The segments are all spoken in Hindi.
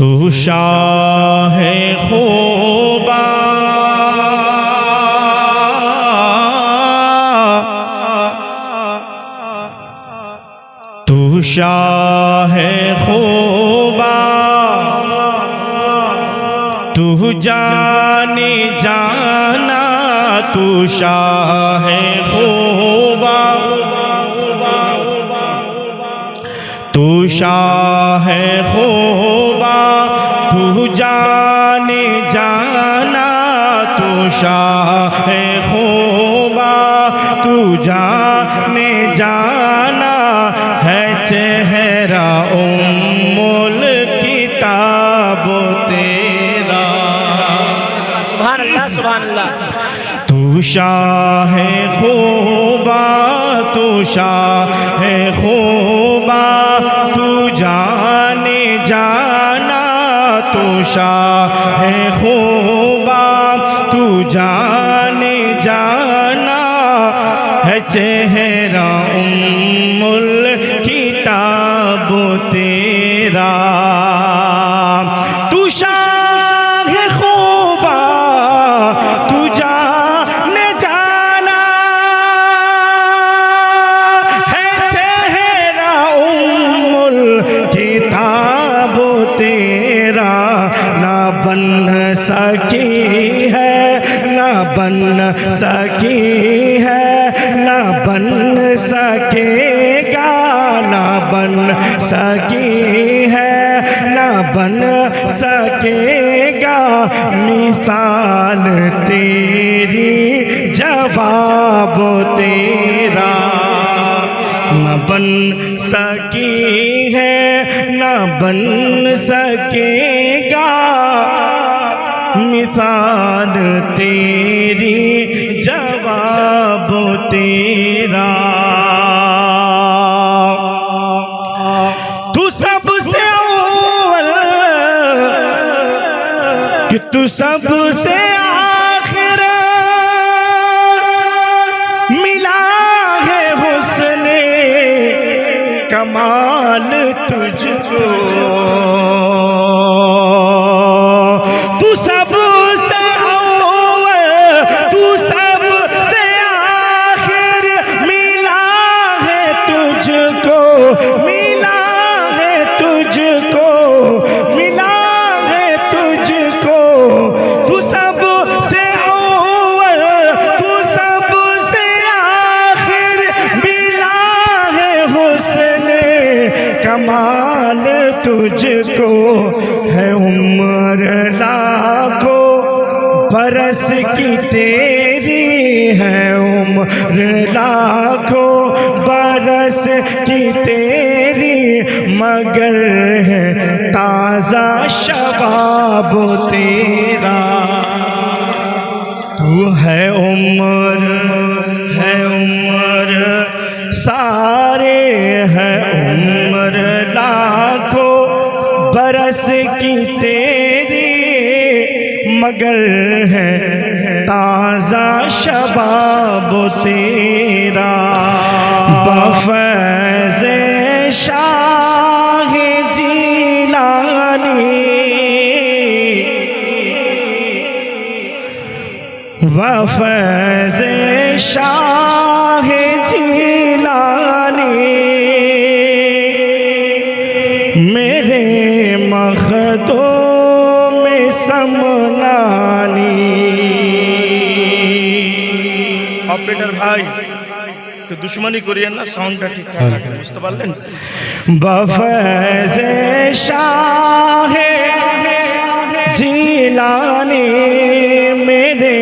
तू शाह खूबा तू शाह खूबा तू जाने जाना तू शाह खूबा तू शाह खूबा तू जाने जाना तू शाह खूबा तू जाने जाना है चेहरा उम्मुल किताब तेरा। सुभान अल्लाह सुभान अल्लाह। तू शाह खूबा तू शाह खूबा तू जाने जाना तू शाह खूबा तू जाने जाना है चेहरा उम्मुल किताब तेरा। तू शाह खूबा तू जाने जाना है चेहरा उम्मुल किताब तेरा। ना बन सकी है ना बन सकी है ना बन सकेगा ना बन सकी है ना बन सकेगा मिसाल तेरी जवाब तेरा। न बन सकी है न बन सकेगा मिसाल तेरी जवाब तेरा। तू सबसे अव्वल कि तू सबसे आखिर मिला है हुस्ने कमाल तुझको। तू सबसे अव्वल तू सबसे आखिर मिला है तुझको मिला है तुझको मिला है तुझको। तू सबसे अव्वल तू सबसे आखिर मिला है हुस्ने कमाल तुझको। है उम्र लाखों बरस की तेरी है उम्र लाखों बरस की तेरी मगर है ताज़ा शबाब तेरा। तू है उम्र सारे है उम्र लाखों बरस की तेरी मगर है ताज़ा शबाब तेरा। बफ़ैज़े शाह जीलानी बफ़ैज़े शाह जीलानी मेरे मखदूम में समनानी। ऑपरेटर भाई तो दुश्मनी करिए ना साउंडটা ঠিকঠাক রাখেন বুঝতে পারলেন। बफ़ैज़े शाह जीलानी मेरे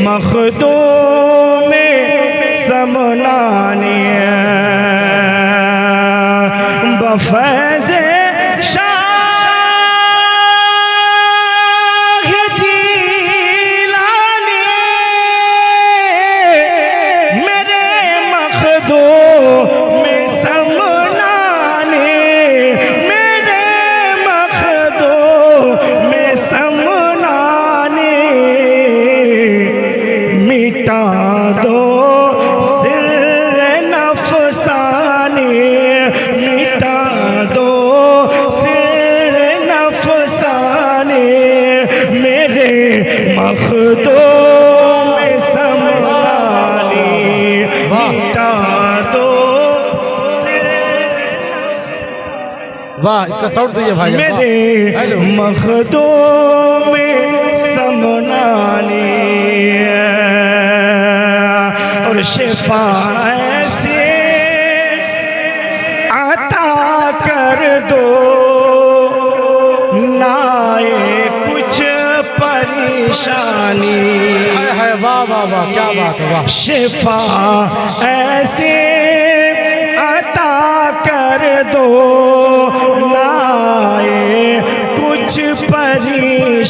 मखदूम में समनानी बफ़ैज़े शाह जीलानी मेरे मखदूम में समनानी मेरे मखदूम में समनानी मिटा दो सिर नफ़सानी मिटा दो वाह, इसका साउंड दीजिए भाई। मेरे मखदो में समनानी और शिफा ऐसे अता कर दो, लाए कुछ परेशानी। है वाह वाह वाह, क्या बात है, वाह। शिफा ऐसे अता कर दो, लाए कुछ परेशानियाँ।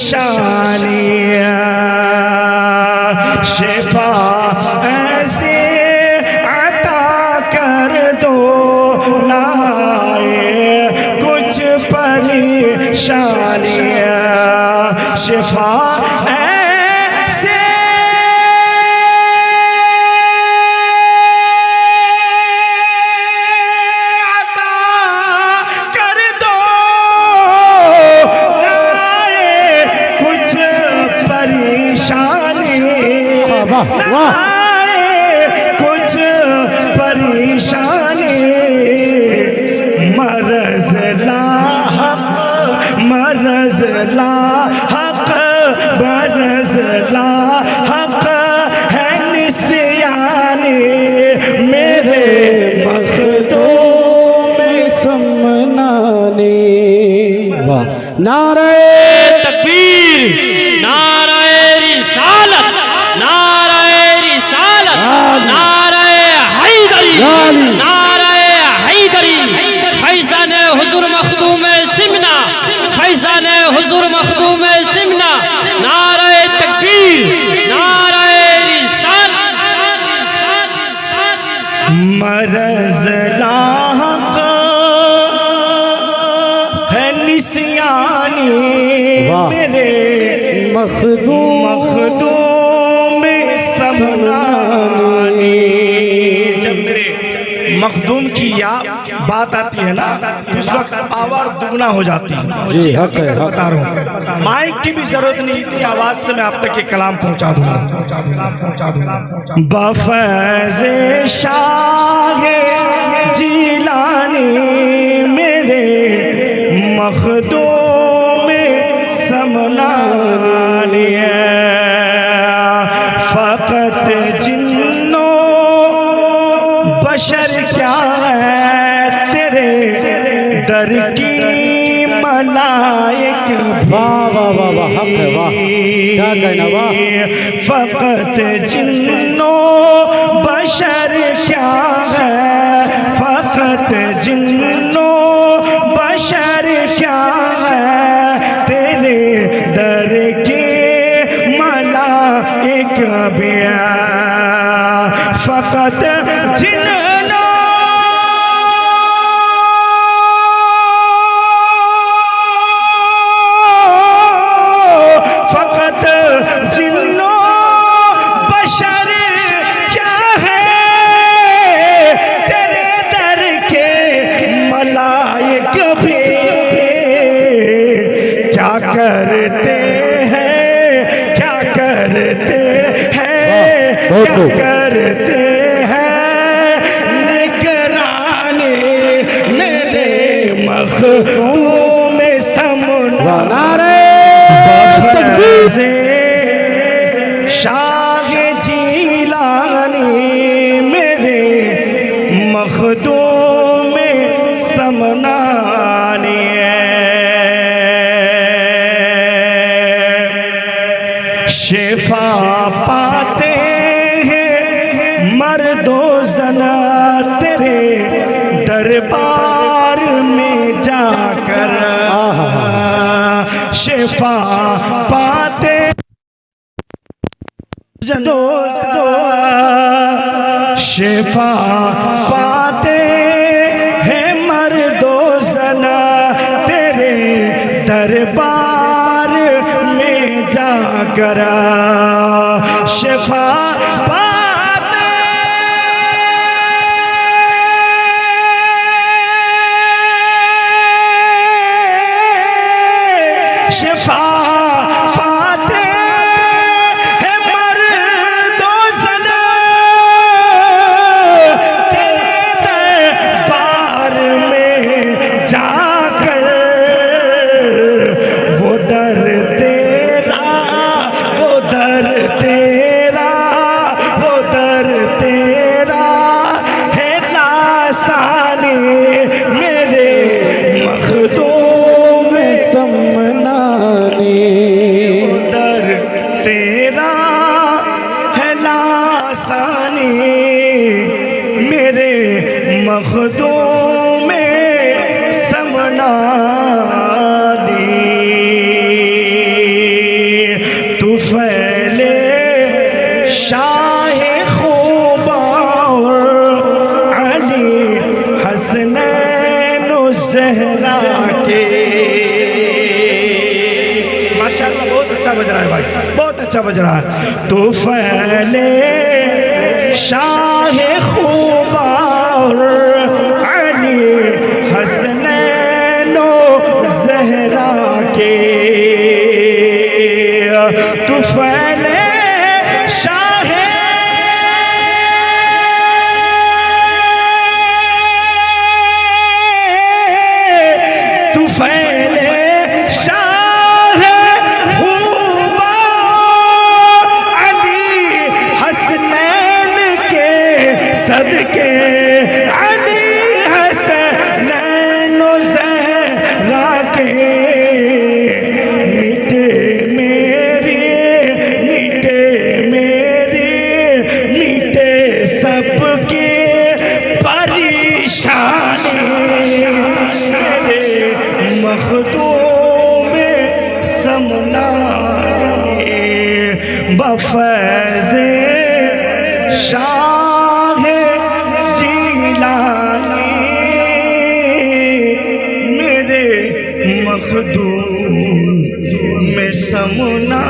शिफा ऐसे अता कर दो, लाए कुछ परेशानियाँ। शिफा ऐसे कुछ परेशानी। मरज लाहक मरज लाहक मरज लाहक है निस्यानी। मेरे मखदो में समनाने। वाह, नारे तकबीर, नारे रिसालत, नारे रिसालत, नारे हैदरी, नारे हैदरी। फैज़ान हुजूर मखदूम सिमना, फैज़ान हुजूर मखदूम सिमना। नारे तकबीर, नारे रिसालत। मरज लाहक है निस्यानी। मेरे मखदूम समनानी। जब मेरे मखदूम की या बात आती है ना, तो उस वक्त आवाज दुगना हो जाती है। जी हकीकत बता रहा हूँ, माइक की भी जरूरत नहीं थी, आवाज से मैं आप तक ये कलाम पहुंचा दूंगा। बफैज़े शाह जिलानी मेरे मखदूम समनानी। फ़क़त जिन्नो बशर क्या है तेरे दर की मलाइक। वाह वाह वाह वाह, हक है, वाह, क्या कहना, वाह। फ़क़त जिन्नो बशर क्या है, फ़क़त जिन्नो बशर क्या है तेरे दर के मलाइक बिया। फ़क़त जिन्नो फ़क़त जिन्नो बशर क्या है तेरे दर के मलाइक भी। क्या करते हैं, क्या करते हैं, क्या करते हैं निगरानी। मेरे मखदूम समना। बफैज़े शाह जिलानी मेरे मखदूम समनानी। शिफा पाते हैं मर्दो ज़ना तेरे दरबार में जाकर। शिफा पाते जनो शिफा पाते हैं मर्दो ज़ना तेरे दरबार में जाकर। शिफा पाते शिफा पाते हैं मर्दो ज़ना तेरे दरबार में जाकर। ज़हरा के। माशाअल्लाह बहुत अच्छा बज रहा है भाई, बहुत अच्छा बज रहा है। तो फैले शाह खुबार अली हसनैनो ज़हरा के। तो फैले शाह तू फैले शाह खुबार अली हसनैन के सदके, अली हसनैन ज़हरा के। मिटे सबकी परेशानी, मेरे मखदूम समना बफैज़े शाह जीलानी, मेरे मखदूम समना।